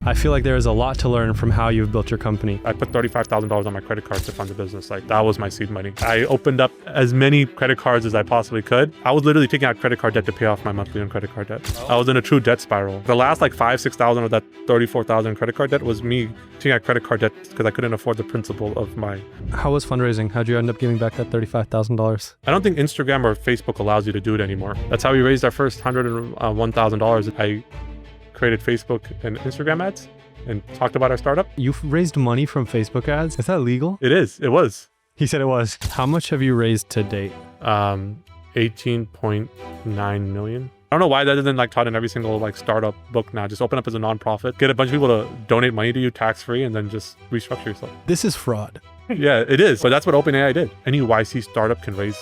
I feel like there is a lot to learn from how you've built your company. I put $35,000 on my credit card to fund the business. Like, that was my seed money. I opened up as many credit cards as I possibly could. I was literally taking out credit card debt to pay off my monthly on credit card debt. I was in a true debt spiral. The last like $5,000-6,000 of that $34,000 credit card debt was me taking out credit card debt because I couldn't afford the principal of my... How was fundraising? How'd you end up giving back that $35,000? I don't think Instagram or Facebook allows you to do it anymore. That's how we raised our first $101,000. I created Facebook and Instagram ads and talked about our startup. You've raised money from Facebook ads? Is that legal? It is. It was. He said it was. How much have you raised to date? 18.9 million. I don't know why that isn't like taught in every single like startup book now. Just open up as a nonprofit, get a bunch of people to donate money to you tax-free, and then just restructure yourself. This is fraud. Yeah, it is. But that's what OpenAI did. Any YC startup can raise.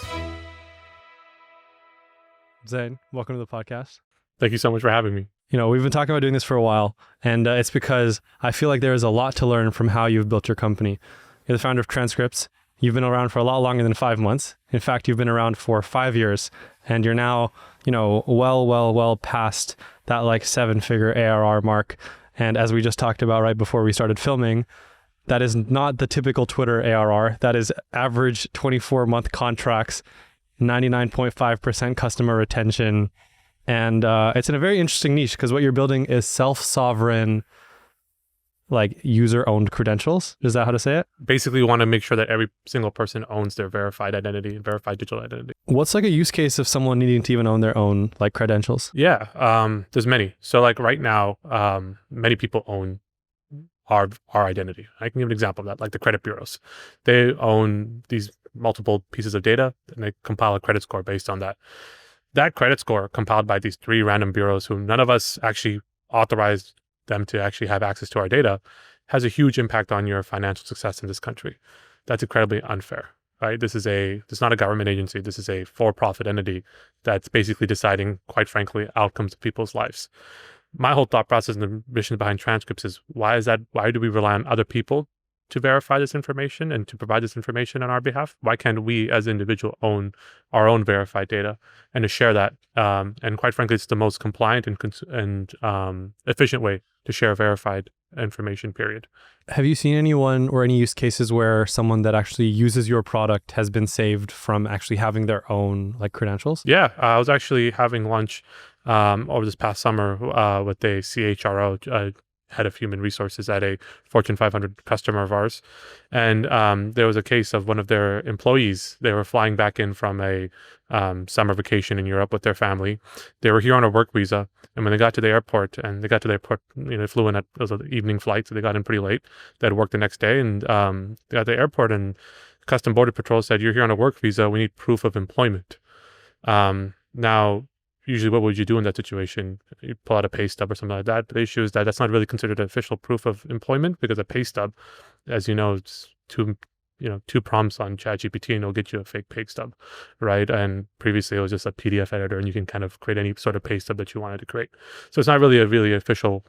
Zain, welcome to the podcast. Thank you so much for having me. You know, we've been talking about doing this for a while, and it's because I feel like there is a lot to learn from how you've built your company. You're the founder of Transcripts. You've been around for a lot longer than 5 months. In fact, you've been around for 5 years, and you're now, you know, well past that like 7-figure ARR mark. And as we just talked about right before we started filming, that is not the typical Twitter ARR. That is average 24-month contracts, 99.5% customer retention. And it's in a very interesting niche because what you're building is self-sovereign, like user-owned credentials. Is that how to say it? Basically, we want to make sure that every single person owns their verified identity and verified digital identity. What's like a use case of someone needing to even own their own like credentials? Yeah, there's many. So like right now, many people own our identity. I can give an example of that, like the credit bureaus. They own these multiple pieces of data and they compile a credit score based on that. That credit score compiled by these 3 random bureaus who none of us actually authorized them to actually have access to our data has a huge impact on your financial success in this country. That's incredibly unfair, right? This is not a government agency. This is a for-profit entity that's basically deciding, quite frankly, outcomes of people's lives. My whole thought process and the mission behind Transcripts is why do we rely on other people to verify this information and to provide this information on our behalf? Why can't we as an individual own our own verified data and to share that? And quite frankly, it's the most compliant and efficient way to share verified information, period. Have you seen anyone or any use cases where someone that actually uses your product has been saved from actually having their own like credentials? Yeah, I was actually having lunch over this past summer with a CHRO, head of human resources at a Fortune 500 customer of ours. And there was a case of one of their employees. They were flying back in from a summer vacation in Europe with their family. They were here on a work visa. And when they got to the airport, they flew in it was an evening flight, so they got in pretty late. They had work the next day and they got to the airport and Custom Border Patrol said, "You're here on a work visa. We need proof of employment." Now, usually, what would you do in that situation? You pull out a pay stub or something like that. But the issue is that that's not really considered an official proof of employment because a pay stub, as you know, it's two prompts on ChatGPT and it'll get you a fake pay stub, right? And previously it was just a PDF editor and you can kind of create any sort of pay stub that you wanted to create. So it's not really a really official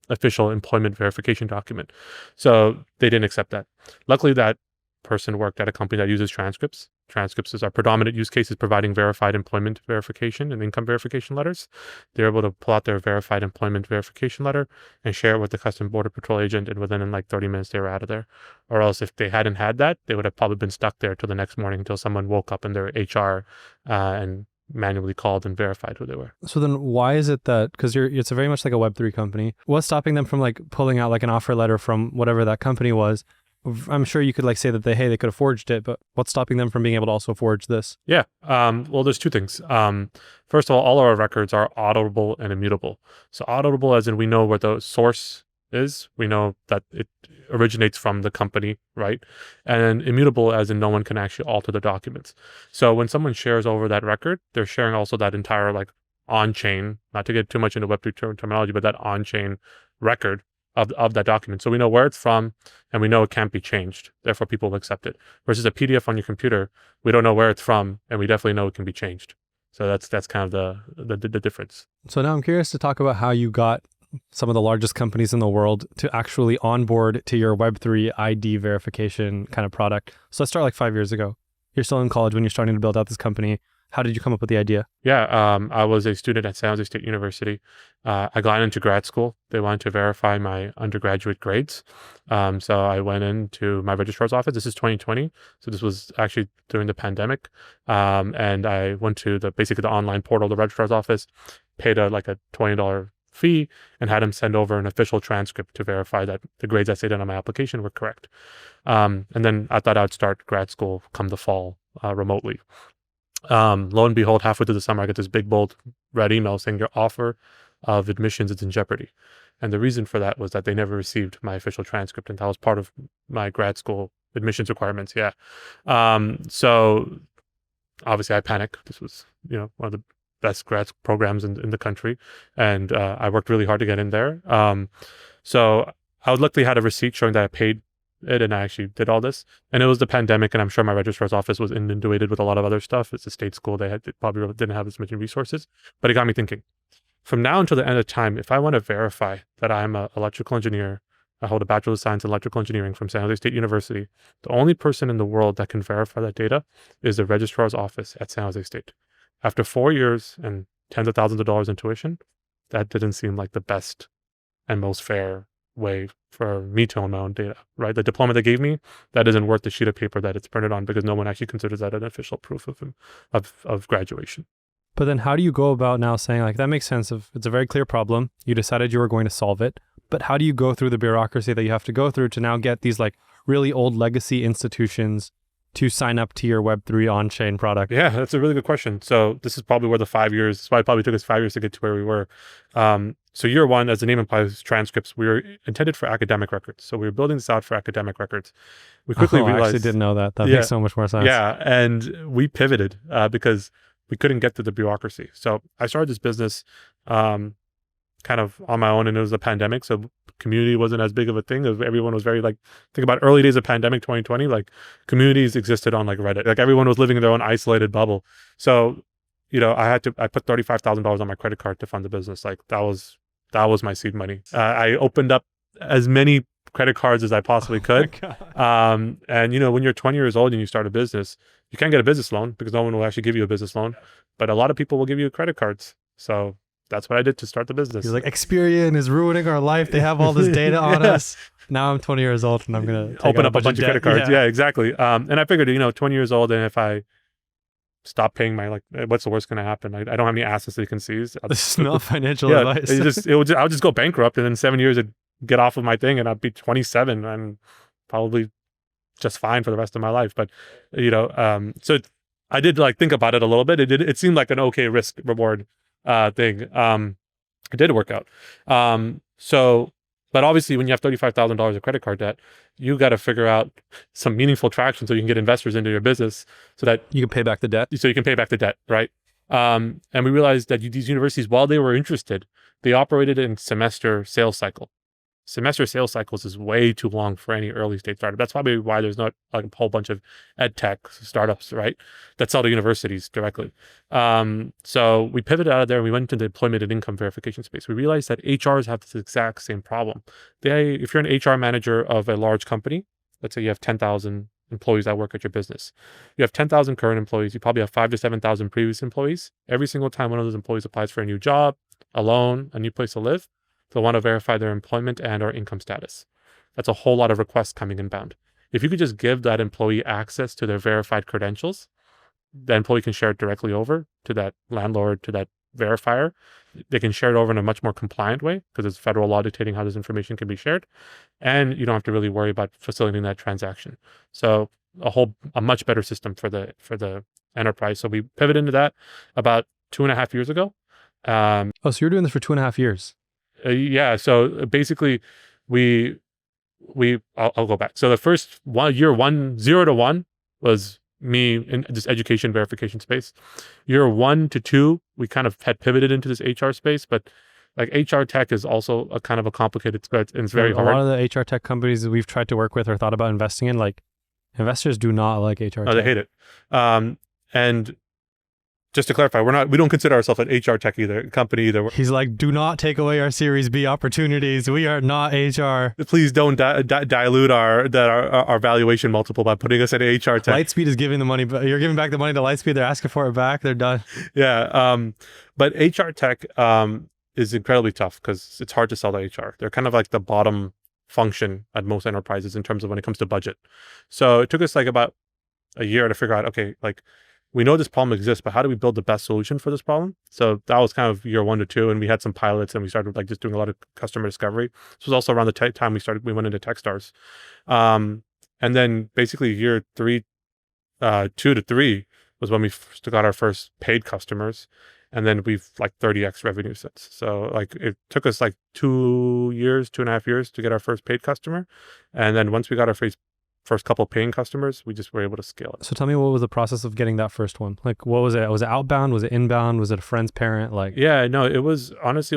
employment verification document. So they didn't accept that. Luckily, that person worked at a company that uses Transcripts. Transcripts is our predominant use case is providing verified employment verification and income verification letters. They're able to pull out their verified employment verification letter and share it with the Custom Border Patrol agent, and within like 30 minutes they were out of there. Or else if they hadn't had that, they would have probably been stuck there till the next morning until someone woke up in their HR and manually called and verified who they were. So then why is it that, because it's a very much like a Web3 company, what's stopping them from like pulling out like an offer letter from whatever that company was? I'm sure you could like say that they could have forged it, but what's stopping them from being able to also forge this? Yeah. Well, there's 2 things. First of all our records are auditable and immutable. So auditable as in we know where the source is. We know that it originates from the company, right? And immutable as in no one can actually alter the documents. So when someone shares over that record, they're sharing also that entire like on-chain, not to get too much into Web3 terminology, but that on-chain record of that document. So we know where it's from and we know it can't be changed. Therefore, people will accept it. Versus a PDF on your computer, we don't know where it's from and we definitely know it can be changed. So that's kind of the difference. So now I'm curious to talk about how you got some of the largest companies in the world to actually onboard to your Web3 ID verification kind of product. So let's start like 5 years ago. You're still in college when you're starting to build out this company. How did you come up with the idea? Yeah, I was a student at San Jose State University. I got into grad school. They wanted to verify my undergraduate grades. So I went into my registrar's office. This is 2020. So this was actually during the pandemic. And I went to basically the online portal, the registrar's office, paid a $20 fee, and had him send over an official transcript to verify that the grades I stated on my application were correct. And then I thought I'd start grad school come the fall remotely. Lo and behold, halfway through the summer, I get this big, bold red email saying your offer of admissions is in jeopardy. And the reason for that was that they never received my official transcript, and that was part of my grad school admissions requirements. Yeah. So obviously I panicked. This was, one of the best grad programs in the country. And I worked really hard to get in there. So I luckily had a receipt showing that I paid it, and I actually did all this. And it was the pandemic, and I'm sure my registrar's office was inundated with a lot of other stuff. It's a state school. They probably didn't have as many resources, but it got me thinking. From now until the end of time, if I want to verify that I'm an electrical engineer, I hold a Bachelor of Science in Electrical Engineering from San Jose State University, the only person in the world that can verify that data is the registrar's office at San Jose State. After 4 years and tens of thousands of dollars in tuition, that didn't seem like the best and most fair way for me to own my own data, right? The diploma they gave me, that isn't worth the sheet of paper that it's printed on, because no one actually considers that an official proof of graduation. But then how do you go about now saying, like, that makes sense, if it's a very clear problem, you decided you were going to solve it, but how do you go through the bureaucracy that you have to go through to now get these like really old legacy institutions to sign up to your Web3 on-chain product? Yeah, that's a really good question. So this is probably where the 5 years, that's why it probably took us 5 years to get to where we were. So year one, as the name implies, Transcripts, we were intended for academic records. So we were building this out for academic records. We quickly realized— I actually didn't know that. That makes so much more sense. Yeah, and we pivoted because we couldn't get through the bureaucracy. So I started this business kind of on my own, and it was a pandemic. So community wasn't as big of a thing. Everyone was very think about early days of pandemic 2020, communities existed on Reddit. Everyone was living in their own isolated bubble. So, I put $35,000 on my credit card to fund the business. That was my seed money. I opened up as many credit cards as I possibly could. And when you're 20 years old and you start a business, you can't get a business loan because no one will actually give you a business loan, but a lot of people will give you credit cards. So that's what I did to start the business. He's like, Experian is ruining our life. They have all this data on us. Now I'm 20 years old and I'm going to open up a bunch of credit cards. Yeah, exactly. And I figured, 20 years old, and if I stop paying my, what's the worst going to happen? I don't have any assets that you can seize. This is not financial advice. I would just go bankrupt, and in 7 years I'd get off of my thing, and I'd be 27 and probably just fine for the rest of my life. But, so I did think about it a little bit. It seemed like an okay risk reward thing. It did work out. But obviously when you have $35,000 of credit card debt, you got to figure out some meaningful traction so you can get investors into your business so that you can pay back the debt. So you can pay back the debt, right? And we realized that these universities, while they were interested, they operated in semester sales cycle. Semester sales cycles is way too long for any early stage startup. That's probably why there's not a whole bunch of ed tech startups, right, that sell to universities directly. So we pivoted out of there and we went into the employment and income verification space. We realized that HRs have this exact same problem. If you're an HR manager of a large company, let's say you have 10,000 employees that work at your business. You have 10,000 current employees. You probably have 5,000 to 7,000 previous employees. Every single time one of those employees applies for a new job, a loan, a new place to live, they'll want to verify their employment and or income status. That's a whole lot of requests coming inbound. If you could just give that employee access to their verified credentials, the employee can share it directly over to that landlord, to that verifier. They can share it over in a much more compliant way because it's federal law dictating how this information can be shared. And you don't have to really worry about facilitating that transaction. So a much better system for the enterprise. So we pivoted into that about 2.5 years ago. So you're doing this for 2.5 years. Yeah. So basically I'll go back. So the first year 0 to 1 was me in this education verification space. Year 1 to 2, we kind of had pivoted into this HR space, but HR tech is also a kind of a complicated space, and it's very hard. A lot of the HR tech companies that we've tried to work with or thought about investing in, investors do not like HR tech. They hate it. And just to clarify, we don't consider ourselves an HR tech company either. He's like, do not take away our Series B opportunities. We are not HR. Please don't dilute our valuation multiple by putting us at HR tech. Lightspeed is giving the money, but you're giving back the money to Lightspeed. They're asking for it back. They're done. Yeah. But HR tech is incredibly tough because it's hard to sell to HR. They're kind of like the bottom function at most enterprises in terms of when it comes to budget. So it took us like about a year to figure out, okay, like, we know this problem exists, but how do we build the best solution for this problem? So that was kind of year 1 to 2, and we had some pilots, and we started like just doing a lot of customer discovery. This was also around the time we went into Techstars, and then basically year 2 to 3 was when we got our first paid customers, and then we've like 30x revenue since. So like it took us like 2.5 years to get our first paid customer, and then once we got our first couple paying customers, we just were able to scale it. So tell me, what was the process of getting that first one? Like, what was it? Was it outbound? Was it inbound? Was it a friend's parent? Like, yeah, no, it was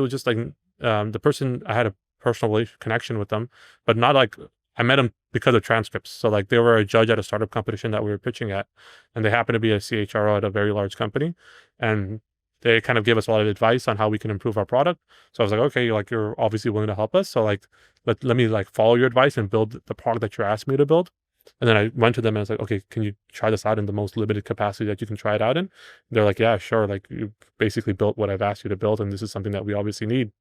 just like the person, I had a personal connection with them, but not like I met them because of Transcripts. So like they were a judge at a startup competition that we were pitching at, and they happened to be a CHRO at a very large company, and they kind of gave us a lot of advice on how we can improve our product. So I was like, okay, like you're obviously willing to help us. So like, let me like follow your advice and build the product that you're asking me to build. And then I went to them and I was like, okay, can you try this out in the most limited capacity that you can try it out in? They're like, yeah, sure. Like you basically built what I've asked you to build, and this is something that we obviously need.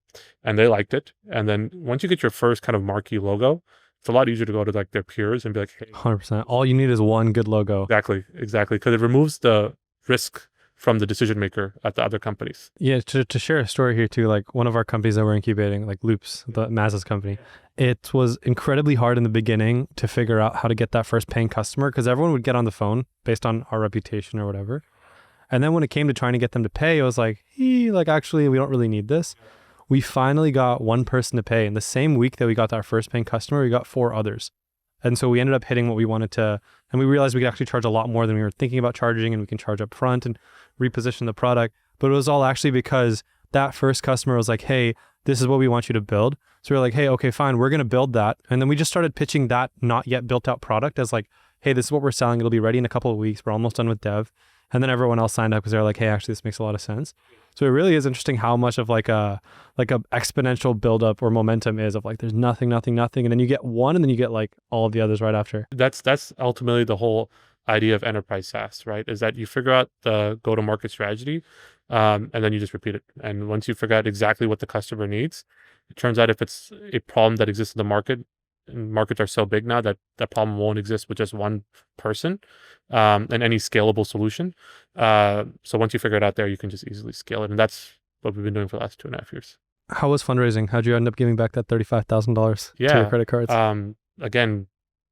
And they liked it. And then once you get your first kind of marquee logo, it's a lot easier to go to like their peers and be like, hey, 100%. All you need is one good logo. Exactly. Because it removes the risk from the decision maker at the other companies. Yeah, to share a story here too, like one of our companies that we're incubating, like Loops, the Mazda's company, it was incredibly hard in the beginning to figure out how to get that first paying customer, because everyone would get on the phone based on our reputation or whatever. And then when it came to trying to get them to pay, it was like, like actually we don't really need this. We finally got one person to pay. In the same week that we got our first paying customer, we got 4 others. And so we ended up hitting what we wanted to, and we realized we could actually charge a lot more than we were thinking about charging, and we can charge up front and reposition the product. But it was all actually because that first customer was like, hey, this is what we want you to build. So we were like, hey, okay, fine, we're going to build that. And then we just started pitching that not yet built out product as like, hey, this is what we're selling. It'll be ready in a couple of weeks. We're almost done with dev. And then everyone else signed up because they're like, hey, actually, this makes a lot of sense. So it really is interesting how much of like a exponential buildup or momentum is of like, there's nothing. And then you get one, and then you get like all of the others right after. That's ultimately the whole idea of enterprise SaaS, right? Is that you figure out the go-to-market strategy, and then you just repeat it. And once you figure out exactly what the customer needs, it turns out if it's a problem that exists in the market, and markets are so big now that that problem won't exist with just one person, and any scalable solution. So once you figure it out there, you can just easily scale it. And that's what we've been doing for the last 2.5 years. How was fundraising? How'd you end up giving back that $35,000 to your credit cards? Again,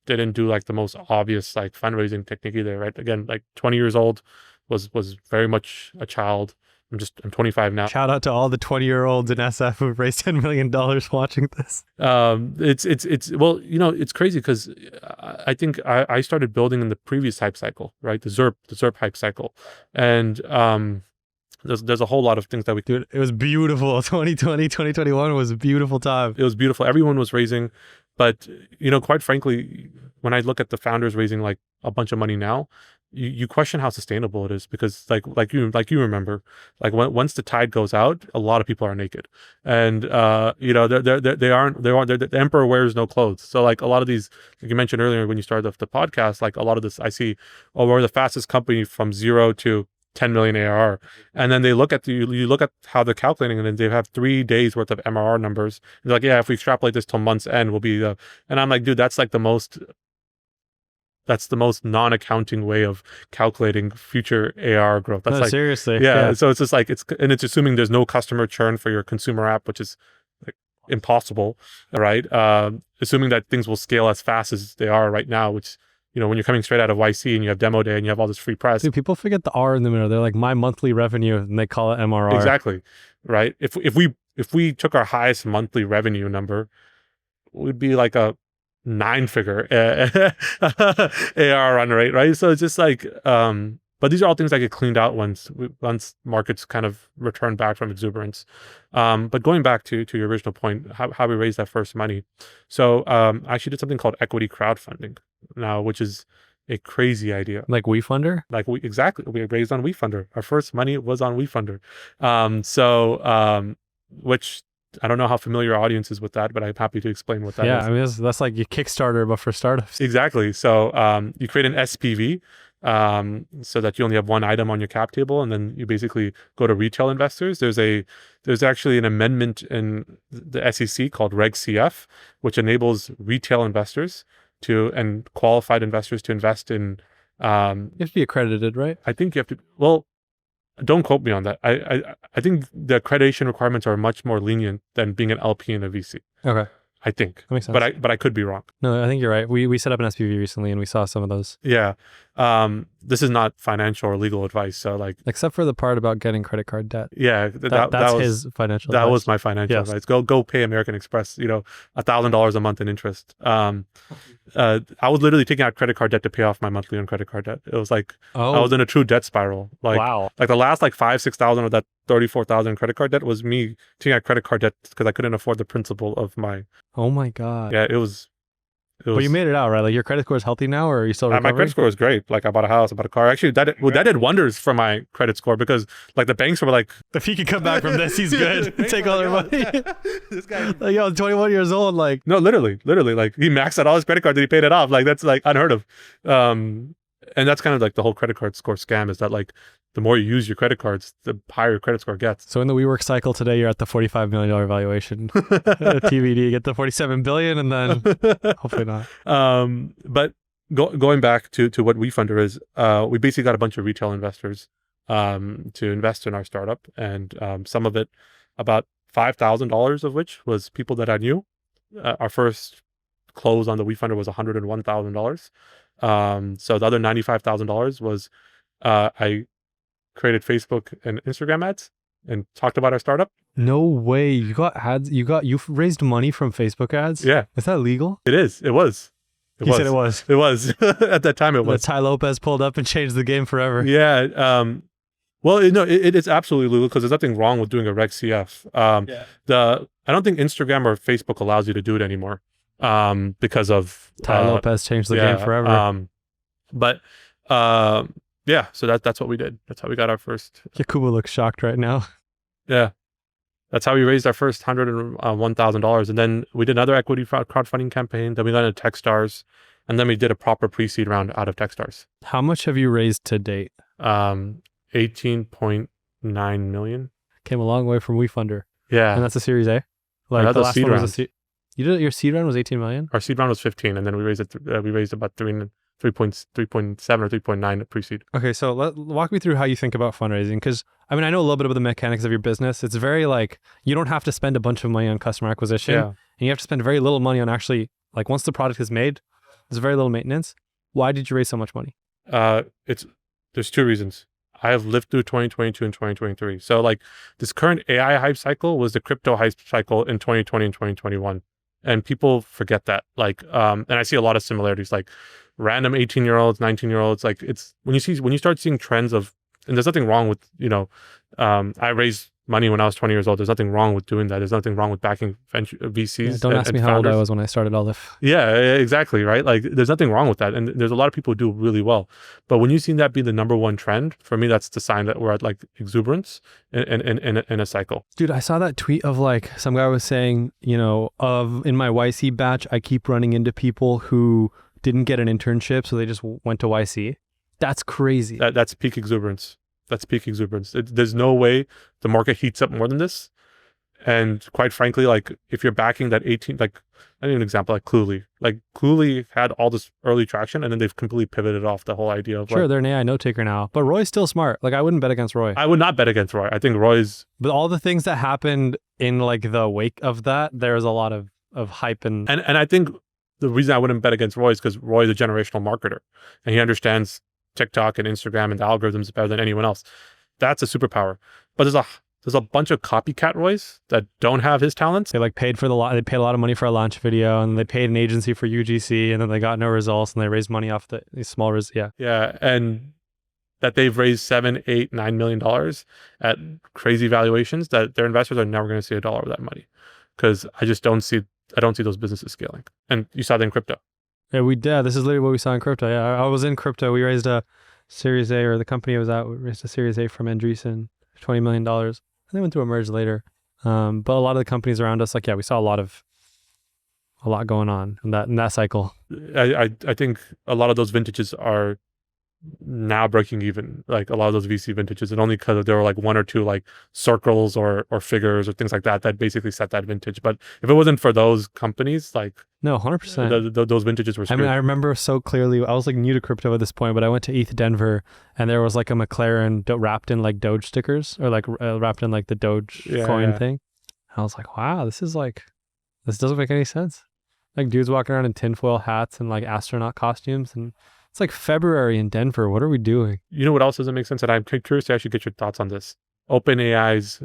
didn't do like the most obvious like fundraising technique either, right? Again, like 20 years old, was very much a child. I'm 25 now. Shout out to all the 20-year-olds in SF who've raised $10 million watching this. It's well, it's crazy because I think I started building in the previous hype cycle, right? The ZERP hype cycle. And there's a whole lot of things that we... Dude, it was beautiful. 2020, 2021 was a beautiful time. It was beautiful. Everyone was raising. But, quite frankly, when I look at the founders raising like a bunch of money now, you question how sustainable it is, because like you remember, like once the tide goes out, a lot of people are naked, and the emperor wears no clothes. So like a lot of these, like you mentioned earlier when you started the podcast, like a lot of this I see, we're the fastest company from 0 to 10 million ARR, and then they look at you look at how they're calculating, and then they have 3 days worth of MRR numbers. They're like, yeah, if we extrapolate this till month's end, we'll be and I'm like, dude, that's the most non-accounting way of calculating future ARR growth. That's like, seriously. Yeah. So it's just like, it's assuming there's no customer churn for your consumer app, which is like impossible, right? Assuming that things will scale as fast as they are right now, which, when you're coming straight out of YC and you have demo day and you have all this free press. Dude, people forget the R in the middle. They're like, my monthly revenue, and they call it MRR. Exactly. Right. If we took our highest monthly revenue number, it would be like a 9-figure AR run rate, right? So it's just like, but these are all things that get cleaned out once markets kind of return back from exuberance. But going back to your original point, how we raised that first money. So I actually did something called equity crowdfunding now, which is a crazy idea. Like WeFunder? Like we raised on WeFunder. Our first money was on WeFunder. Which I don't know how familiar your audience is with that, but I'm happy to explain what that is. Yeah, I mean, that's like your Kickstarter, but for startups. Exactly. So you create an SPV so that you only have one item on your cap table, and then you basically go to retail investors. There's actually an amendment in the SEC called Reg CF, which enables retail investors and qualified investors to invest in. You have to be accredited, right? I think you have to. Well, don't quote me on that. I think the accreditation requirements are much more lenient than being an LP in a VC. Okay. I think. That makes sense. But I could be wrong. No, I think you're right. We set up an SPV recently and we saw some of those. Yeah. This is not financial or legal advice. So like, except for the part about getting credit card debt. Yeah, that's that was his financial that advice. was my financial advice. Go pay American Express, $1,000 a month in interest. I was literally taking out credit card debt to pay off my monthly on credit card debt. It was like I was in a true debt spiral. Like, wow. Like the last like 5,000-6,000 of that 34,000 credit card debt was me taking out credit card debt because I couldn't afford the principal of my. Oh my God. Yeah, it was. But you made it out, right? Like your credit score is healthy now, or are you still recovering? My credit score is great. Like I bought a house, I bought a car. Actually, that did wonders for my credit score because like the banks were like, if he can come back from this, he's good. Take all their money. This guy, like, yo, 21 years old. Like, no, literally, like he maxed out all his credit cards and he paid it off. Like that's like unheard of. And that's kind of like the whole credit card score scam is that like the more you use your credit cards, the higher your credit score gets. So in the WeWork cycle today, you're at the $45 million valuation. TBD, get the $47 billion and then hopefully not. But going back to what WeFunder is, we basically got a bunch of retail investors to invest in our startup. And some of it, about $5,000 of which was people that I knew. Our first close on the WeFunder was $101,000. So the other $95,000 was I created Facebook and Instagram ads and talked about our startup. No way. You got ads. You've raised money from Facebook ads? Yeah. Is that legal? It is. It was. You said it was. It was. At that time it was. Ty Lopez pulled up and changed the game forever. Yeah. Well, it is absolutely legal because there's nothing wrong with doing a Reg CF. I don't think Instagram or Facebook allows you to do it anymore. Because of Ty Lopez changed the game forever. Yeah, so that's what we did. That's how we got our first. Yakuba looks shocked right now. Yeah, that's how we raised our first $101,000, and then we did another equity crowdfunding campaign. Then we got into Techstars, and then we did a proper pre-seed round out of Techstars. How much have you raised to date? 18.9 million. Came a long way from WeFunder. Yeah, and that's a Series A. Like the last one was a seed. Your seed round was 18 million. Our seed round was 15, and then we raised about 3.7 or 3.9 at pre-seed. Okay, so walk me through how you think about fundraising, because I mean I know a little bit about the mechanics of your business. It's very like you don't have to spend a bunch of money on customer acquisition, and you have to spend very little money on actually like once the product is made, there's very little maintenance. Why did you raise so much money? There's two reasons. I have lived through 2022 and 2023. So like this current AI hype cycle was the crypto hype cycle in 2020 and 2021. And people forget that. Like, and I see a lot of similarities, like random 18-year-olds, 19-year-olds. Like it's when you start seeing trends of, and there's nothing wrong with, I raised money when I was 20 years old. There's nothing wrong with doing that. There's nothing wrong with backing VCs. Yeah, don't ask me how old I was when I started all this. Yeah, exactly. Right. Like there's nothing wrong with that. And there's a lot of people who do really well. But when you see that be the number one trend, for me, that's the sign that we're at like exuberance in a cycle. Dude, I saw that tweet of like some guy was saying, in my YC batch, I keep running into people who didn't get an internship. So they just went to YC. That's crazy. That's peak exuberance. That's peak exuberance. There's no way the market heats up more than this. And quite frankly, like if you're backing that 18, like I need an example, like Cluely had all this early traction and then they've completely pivoted off the whole idea of they're an AI note taker now, but Roy's still smart. Like I wouldn't bet against Roy. I would not bet against Roy. I think Roy's. But all the things that happened in like the wake of that, there's a lot of hype and I think the reason I wouldn't bet against Roy is because Roy is a generational marketer and he understands TikTok and Instagram and the algorithms better than anyone else. That's a superpower. But there's a bunch of copycat Roys that don't have his talents. They like paid a lot of money for a launch video and they paid an agency for UGC and then they got no results and they raised money off these small Yeah, and that they've raised $7, $8, $9 million at crazy valuations that their investors are never going to see $1 of that money because I don't see those businesses scaling. And you saw that in crypto. Yeah, we did. This is literally what we saw in crypto. Yeah, I was in crypto. We raised a Series A, or the company I was at, we raised a Series A from Andreessen, $20 million. And they went through a merge later. But a lot of the companies around us, like, yeah, we saw a lot going on in that cycle. I think a lot of those vintages are now breaking even, like a lot of those VC vintages, and only because there were like one or two like circles or figures or things like that basically set that vintage. But if it wasn't for those companies, like No, 100%. those vintages were I screwed. mean, I remember so clearly, I was like new to crypto at this point, but I went to ETH Denver and there was like a McLaren wrapped in like Doge stickers, or like wrapped in like the Doge coin thing. I was like, wow, this doesn't make any sense. Like dudes walking around in tinfoil hats and like astronaut costumes, and it's like February in Denver. What are we doing? You know what else doesn't make sense? And I'm curious to actually get your thoughts on this. OpenAI's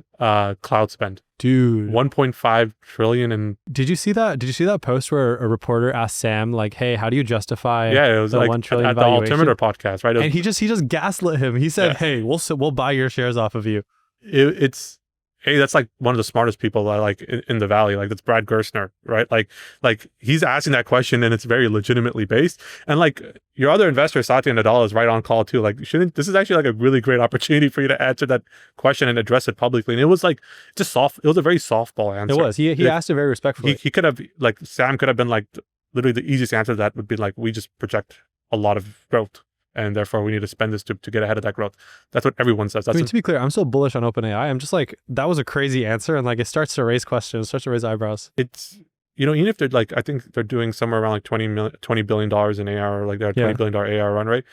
cloud spend. Dude. 1.5 trillion. And Did you see that? Did you see that post where a reporter asked Sam, like, hey, how do you justify it was the like 1 trillion at the valuation? Altimeter podcast, right? And he just gaslit him. He said, hey, we'll buy your shares off of you. That's like one of the smartest people I like in the Valley. Like that's Brad Gerstner, right? Like he's asking that question and it's very legitimately based. And like your other investor, Satya Nadella, is right on call too. Like this is actually like a really great opportunity for you to answer that question and address it publicly. And it was like just it was a very softball answer. It was. He asked it very respectfully. He could have, like, Sam could have been like, literally the easiest answer to that would be like, we just project a lot of growth, and therefore we need to spend this to get ahead of that growth. That's what everyone says. I mean, to be clear, I'm so bullish on OpenAI. I'm just like, that was a crazy answer, and like it starts to raise questions, starts to raise eyebrows. It's, even if they're like, I think they're doing somewhere around like $20 billion in AR, or like they're $20 billion AR run rate.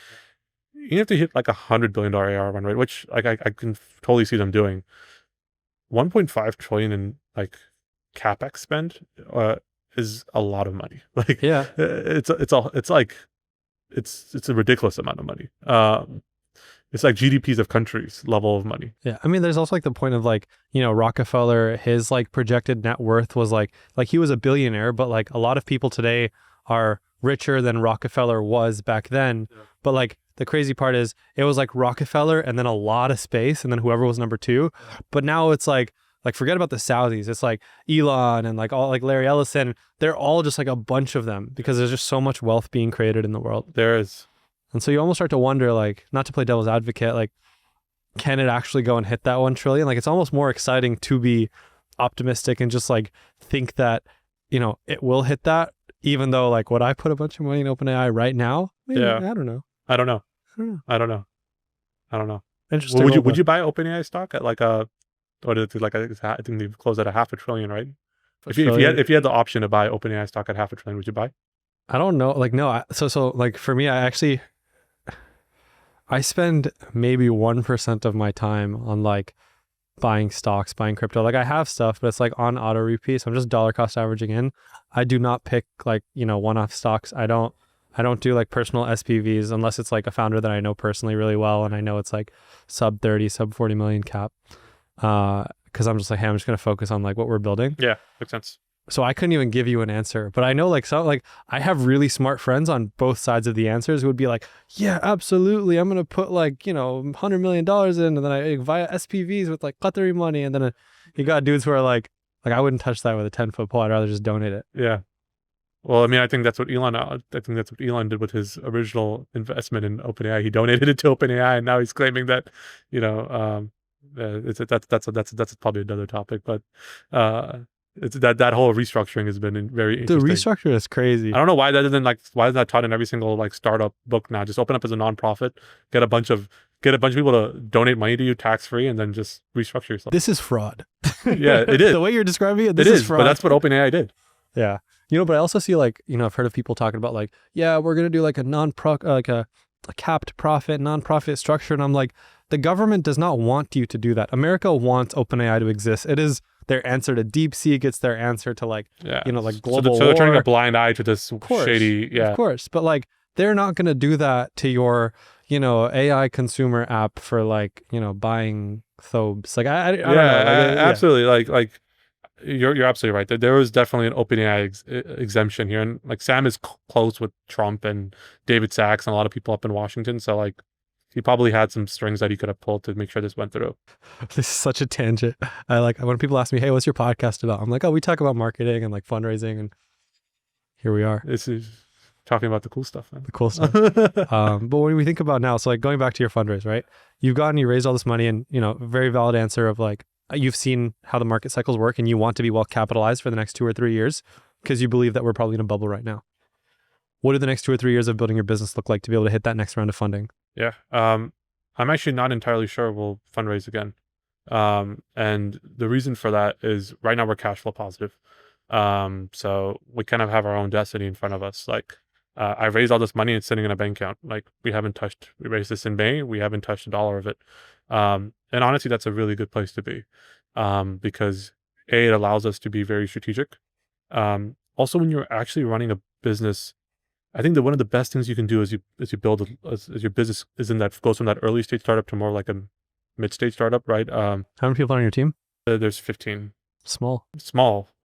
Even if they hit like $100 billion AR run rate, which like I can totally see them doing, 1.5 trillion in like CapEx spend is a lot of money. Like, it's a ridiculous amount of money. It's like GDPs of countries level of money. Yeah. I mean, there's also like the point of like, Rockefeller, his like projected net worth was like he was a billionaire, but like a lot of people today are richer than Rockefeller was back then. Yeah. But like the crazy part is it was like Rockefeller and then a lot of space and then whoever was number two. But now it's like forget about the Saudis. It's like Elon and like all like Larry Ellison. They're all just like a bunch of them because there's just so much wealth being created in the world. There is. And so you almost start to wonder, like, not to play devil's advocate, like, can it actually go and hit that 1 trillion? Like, it's almost more exciting to be optimistic and just like think that, it will hit that, even though like, would I put a bunch of money in OpenAI right now? Maybe, yeah. I don't know. I don't know. Interesting. Would you buy OpenAI stock at like I think they've closed at $500 billion, right? If you had the option to buy OpenAI stock at $500 billion, would you buy? I don't know. Like, no. So like for me, I spend maybe 1% of my time on like buying stocks, buying crypto. Like I have stuff, but it's like on auto repeat. So I'm just dollar cost averaging in. I do not pick like, one-off stocks. I don't do like personal SPVs unless it's like a founder that I know personally really well. And I know it's like sub 40 million cap. Cause I'm just like, hey, I'm just going to focus on like what we're building. Yeah. Makes sense. So I couldn't even give you an answer, but I know like I have really smart friends on both sides of the answers who would be like, yeah, absolutely. I'm going to put like, $100 million in, and then I via SPVs with like Qatari money. And then you got dudes who are like I wouldn't touch that with a 10-foot pole. I'd rather just donate it. Yeah. Well, I mean, I think that's what Elon did with his original investment in OpenAI. He donated it to OpenAI, and now he's claiming that, that's probably another topic, but, it's that whole restructuring has been very interesting. The restructure is crazy. I don't know why that isn't taught in every single like startup book now. Just open up as a nonprofit, get a bunch of people to donate money to you tax free, and then just restructure yourself. This is fraud. Yeah, it is. The way you're describing it, this is fraud. But that's what OpenAI did. Yeah. But I also see like, I've heard of people talking about like, yeah, we're gonna do like a capped profit, nonprofit structure, and I'm like, the government does not want you to do that. America wants OpenAI to exist. It is their answer to DeepSeek. It's their answer to like, like global war. So they're turning a blind eye to this shady, yeah. Of course. But like, they're not going to do that to your, AI consumer app for like, buying thobes. Like, I don't know. Absolutely. Like you're absolutely right. There was definitely an OpenAI exemption here. And like Sam is close with Trump and David Sachs and a lot of people up in Washington. So like, he probably had some strings that he could have pulled to make sure this went through. This is such a tangent. I like when people ask me, hey, what's your podcast about? I'm like, oh, we talk about marketing and like fundraising, and here we are. talking about the cool stuff, man. The cool stuff. But when we think about now, so like going back to your fundraise, right? You raised all this money, and very valid answer of like, you've seen how the market cycles work and you want to be well capitalized for the next 2 or 3 years because you believe that we're probably in a bubble right now. What do the next 2 or 3 years of building your business look like to be able to hit that next round of funding? Yeah. I'm actually not entirely sure we'll fundraise again. And the reason for that is right now we're cash flow positive. So we kind of have our own destiny in front of us. Like, I raised all this money and it's sitting in a bank account. Like, we raised this in May. We haven't touched a dollar of it. And honestly, that's a really good place to be. Because it allows us to be very strategic. Also, when you're actually running a business, I think that one of the best things you can do as your business goes from that early stage startup to more like a mid stage startup, right? How many people are on your team? There's 15. Small.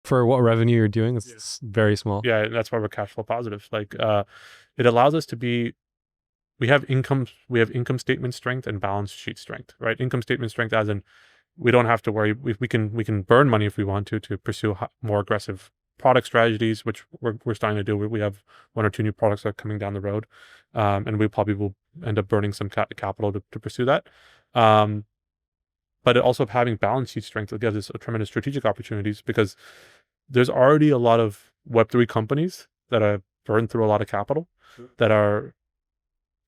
For what revenue you're doing, it's very small. Yeah, and that's why we're cash flow positive. Like, it allows us to be. We have income statement strength and balance sheet strength, right? Income statement strength, as in, we don't have to worry. We can burn money if we want to pursue more aggressive product strategies, which we're starting to do. We have 1 or 2 new products that are coming down the road, and we probably will end up burning some capital to pursue that. But also having balance sheet strength gives us a tremendous strategic opportunities, because there's already a lot of Web3 companies that have burned through a lot of capital that are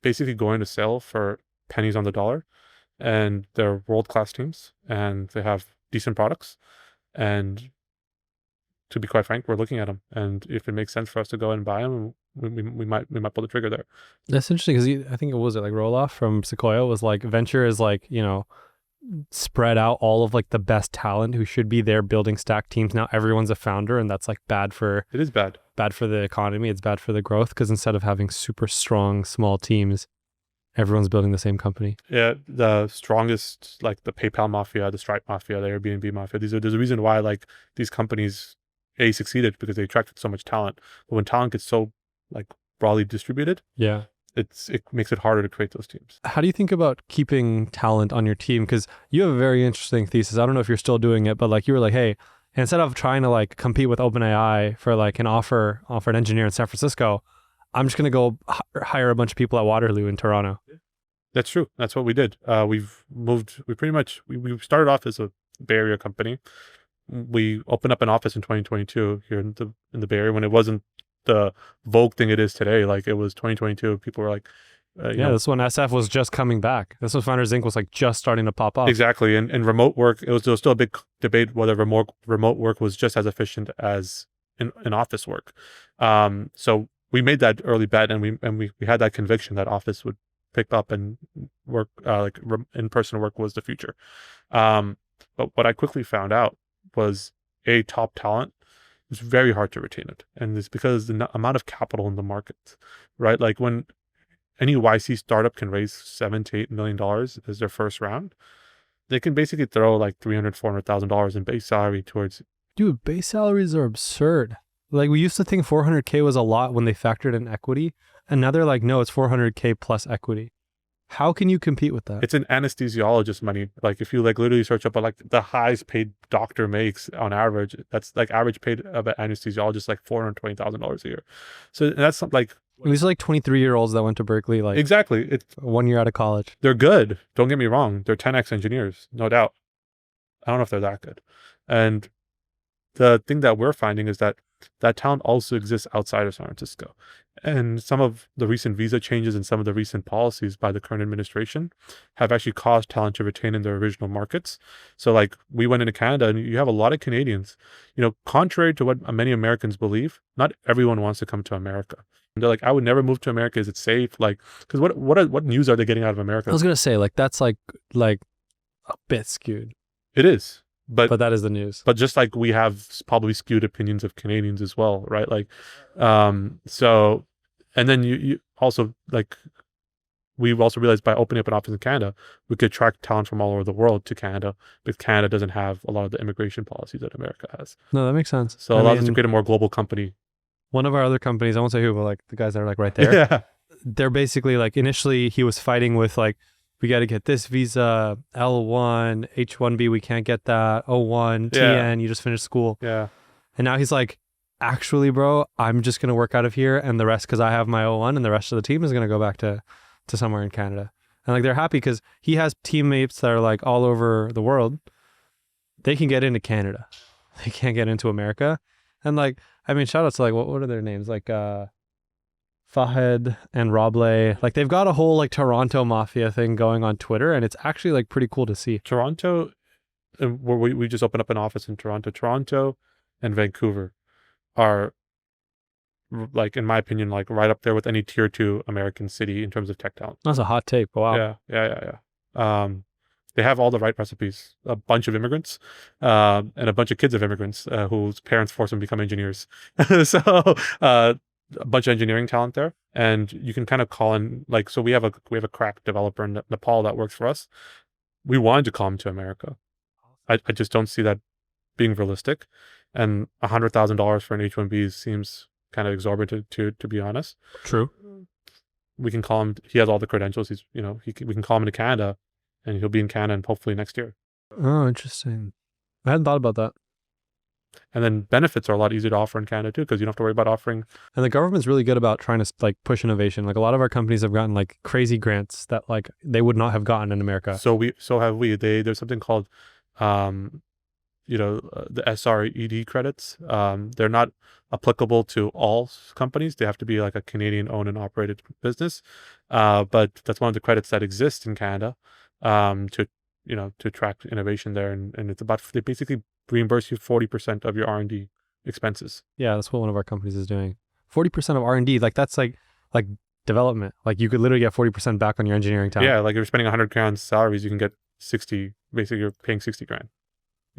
basically going to sell for pennies on the dollar, and they're world-class teams and they have decent products. And to be quite frank, we're looking at them, and if it makes sense for us to go and buy them, we might pull the trigger there. That's interesting, because I think it was like Roloff from Sequoia was like, venture is like, spread out all of like the best talent who should be there building stack teams. Now everyone's a founder, and that's like bad for the economy. It's bad for the growth, because instead of having super strong small teams, everyone's building the same company. Yeah, the strongest, like the PayPal mafia, the Stripe mafia, the Airbnb mafia, there's a reason why like these companies succeeded, because they attracted so much talent. But when talent gets so like broadly distributed, it makes it harder to create those teams. How do you think about keeping talent on your team? Because you have a very interesting thesis. I don't know if you're still doing it, but like you were like, hey, instead of trying to like compete with OpenAI for like an offer an engineer in San Francisco, I'm just going to go hire a bunch of people at Waterloo in Toronto. That's true. That's what we did. We started off as a Bay Area company. We opened up an office in 2022 here in the Bay Area, when it wasn't the vogue thing it is today. Like, it was 2022. People were like, this one SF was just coming back. This was Founders Inc. was like just starting to pop up. Exactly. And remote work, there was still a big debate whether remote work was just as efficient as in office work. So we made that early bet, and we had that conviction that office would pick up and work, in-person work was the future. But what I quickly found out was top talent. It's very hard to retain it. And it's because the amount of capital in the market, right? Like, when any YC startup can raise $7 to $8 million as their first round, they can basically throw like $300,000-$400,000 in base salary towards. Dude, base salaries are absurd. Like, we used to think $400K was a lot when they factored in equity. And now they're like, no, it's $400K plus equity. How can you compete with that? It's an anesthesiologist money. Like, if you like literally search up like the highest paid doctor makes on average, that's like average paid of an anesthesiologist like $420,000 a year. So that's like, these are like 23-year-olds that went to Berkeley, like exactly. It's 1 year out of college. They're good. Don't get me wrong. They're 10x engineers, no doubt. I don't know if they're that good. And the thing that we're finding is that talent also exists outside of San Francisco. And some of the recent visa changes and some of the recent policies by the current administration have actually caused talent to retain in their original markets. So like, we went into Canada, and you have a lot of Canadians, contrary to what many Americans believe, not everyone wants to come to America. And they're like, I would never move to America. Is it safe? Like, because what news are they getting out of America? I was going to say, like, that's like a bit skewed. It is. But that is the news. But just like we have probably skewed opinions of Canadians as well, right? Like, so, and then you also, like, we've also realized by opening up an office in Canada, we could attract talent from all over the world to Canada, because Canada doesn't have a lot of the immigration policies that America has. No, that makes sense. So it allows us to create a more global company. One of our other companies, I won't say who, but like the guys that are like right there, they're basically like, initially he was fighting with like, we got to get this visa, L1, H1B, we can't get that, O1, TN, you just finished school. Yeah. And now he's like, actually, bro, I'm just going to work out of here, and the rest, because I have my O1, and the rest of the team is going to go back to somewhere in Canada. And like they're happy because he has teammates that are like all over the world. They can get into Canada. They can't get into America. And like, I mean, shout out to like, what are their names? Like Fahed and Roble. Like they've got a whole like Toronto mafia thing going on Twitter, and it's actually like pretty cool to see. Toronto, where we just opened up an office in Toronto. Toronto and Vancouver are, like, in my opinion, like right up there with any tier 2 American city in terms of tech talent. That's a hot take. Wow. Yeah. They have all the right recipes. A bunch of immigrants, and a bunch of kids of immigrants whose parents force them to become engineers. So a bunch of engineering talent there, and you can kind of call in, like, so we have a crack developer in Nepal that works for us. We wanted to call him to America. I just don't see that being realistic, and $100,000 for an H-1B seems kind of exorbitant to be honest. True. We can call him. He has all the credentials. We can call him to Canada, and he'll be in Canada and hopefully next year. Oh, interesting. I hadn't thought about that. And then benefits are a lot easier to offer in Canada too, because you don't have to worry about offering. And the government's really good about trying to like push innovation. Like a lot of our companies have gotten like crazy grants that like they would not have gotten in America. So have we. There's something called, the SRED credits. They're not applicable to all companies. They have to be like a Canadian owned and operated business. But that's one of the credits that exist in Canada, to attract innovation there. And it's they basically reimburse you 40% of your R&D expenses. Yeah, that's what one of our companies is doing. 40% of R&D, like that's like development. Like you could literally get 40% back on your engineering time. Yeah, like if you're spending 100 grand salaries, you can get 60. Basically, you're paying 60 grand.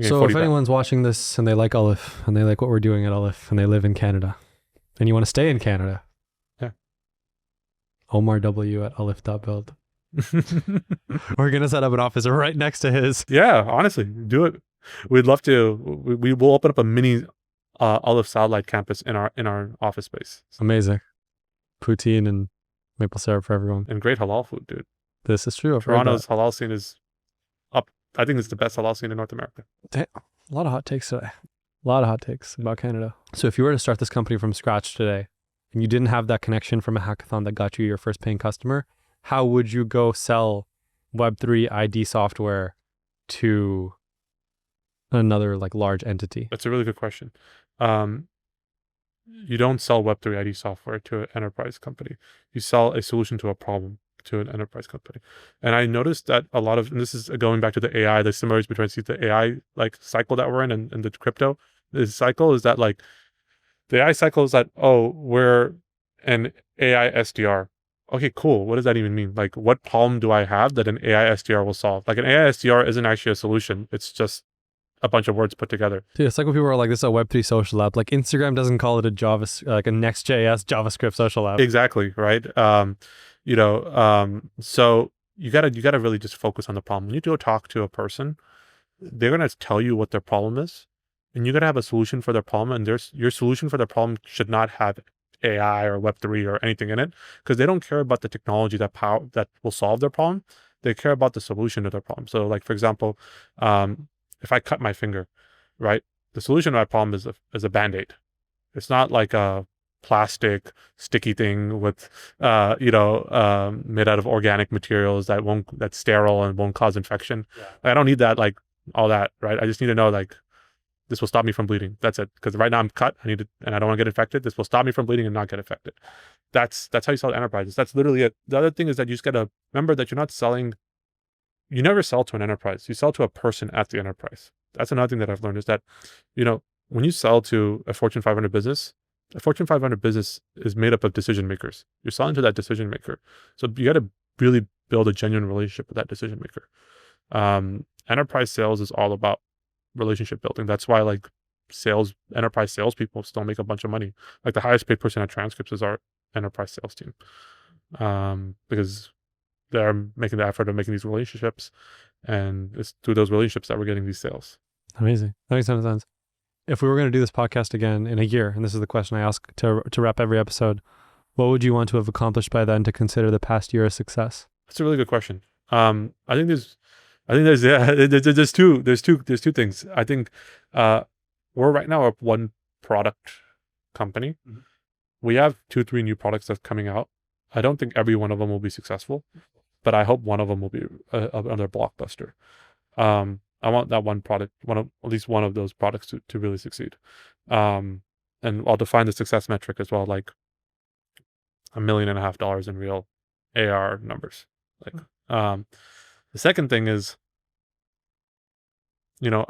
So if anyone's watching this and they like Aleph and they like what we're doing at Aleph and they live in Canada and you want to stay in Canada, yeah, Omar W at aleph.build. We're going to set up an office right next to his. Yeah, honestly, do it. We'd love to. We will open up a mini Aleph satellite campus in our office space. Amazing. Poutine and maple syrup for everyone. And great halal food, dude. This is true. Toronto's halal scene is up. I think it's the best halal scene in North America. Damn. A lot of hot takes today. A lot of hot takes about Canada. So if you were to start this company from scratch today and you didn't have that connection from a hackathon that got you your first paying customer, how would you go sell Web3 ID software to another like large entity? That's a really good question. You don't sell Web3 ID software to an enterprise company. You sell a solution to a problem to an enterprise company. And I noticed that a lot of, and this is going back to the AI, the similarities between the AI like cycle that we're in and the crypto. The cycle is that like, the AI cycle is that, oh, we're an AI SDR. Okay, cool. What does that even mean? Like, what problem do I have that an AI SDR will solve? Like, an AI SDR isn't actually a solution. It's just a bunch of words put together. Dude, it's like when people are like, this is a Web3 social app. Like Instagram doesn't call it like a Next.js JavaScript social app. Exactly, right? So you gotta really just focus on the problem. When you go talk to a person, they're gonna tell you what their problem is, and you gotta have a solution for their problem. And your solution for their problem should not have AI or Web3 or anything in it, because they don't care about the technology that will solve their problem. They care about the solution to their problem. So, like for example, if I cut my finger, right, the solution to my problem is a Band-Aid. It's not like a plastic sticky thing with made out of organic materials that's sterile and won't cause infection. Yeah. I don't need that, like all that, right? I just need to know like this will stop me from bleeding. That's it. Because right now I'm cut, and I don't want to get infected. This will stop me from bleeding and not get infected. That's how you sell to enterprises. That's literally it. The other thing is that you just gotta remember that you never sell to an enterprise. You sell to a person at the enterprise. That's another thing that I've learned is that, when you sell to a Fortune 500 business, a Fortune 500 business is made up of decision makers. You're selling to that decision maker. So you got to really build a genuine relationship with that decision maker. Enterprise sales is all about relationship building. That's why like enterprise salespeople still make a bunch of money. Like the highest paid person at Transcripts is our enterprise sales team. Because they're making the effort of making these relationships, and it's through those relationships that we're getting these sales. Amazing. That makes sense. If we were going to do this podcast again in a year, and this is the question I ask to wrap every episode, what would you want to have accomplished by then to consider the past year a success? That's a really good question. I think there's two things. I think we're right now at one product company. Mhm. We have 2-3 new products that's coming out. I don't think every one of them will be successful, but I hope one of them will be another blockbuster. I want that one product, at least one of those products to really succeed. And I'll define the success metric as well, like $1.5 million in real AR numbers. Like, the second thing is, we'll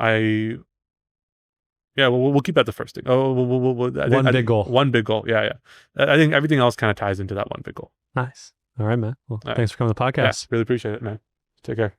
keep that the first thing. One big goal. One big goal. Yeah. I think everything else kind of ties into that one big goal. Nice. All right, man. Well, All right. thanks for coming to the podcast. Yeah, really appreciate it, man. Take care.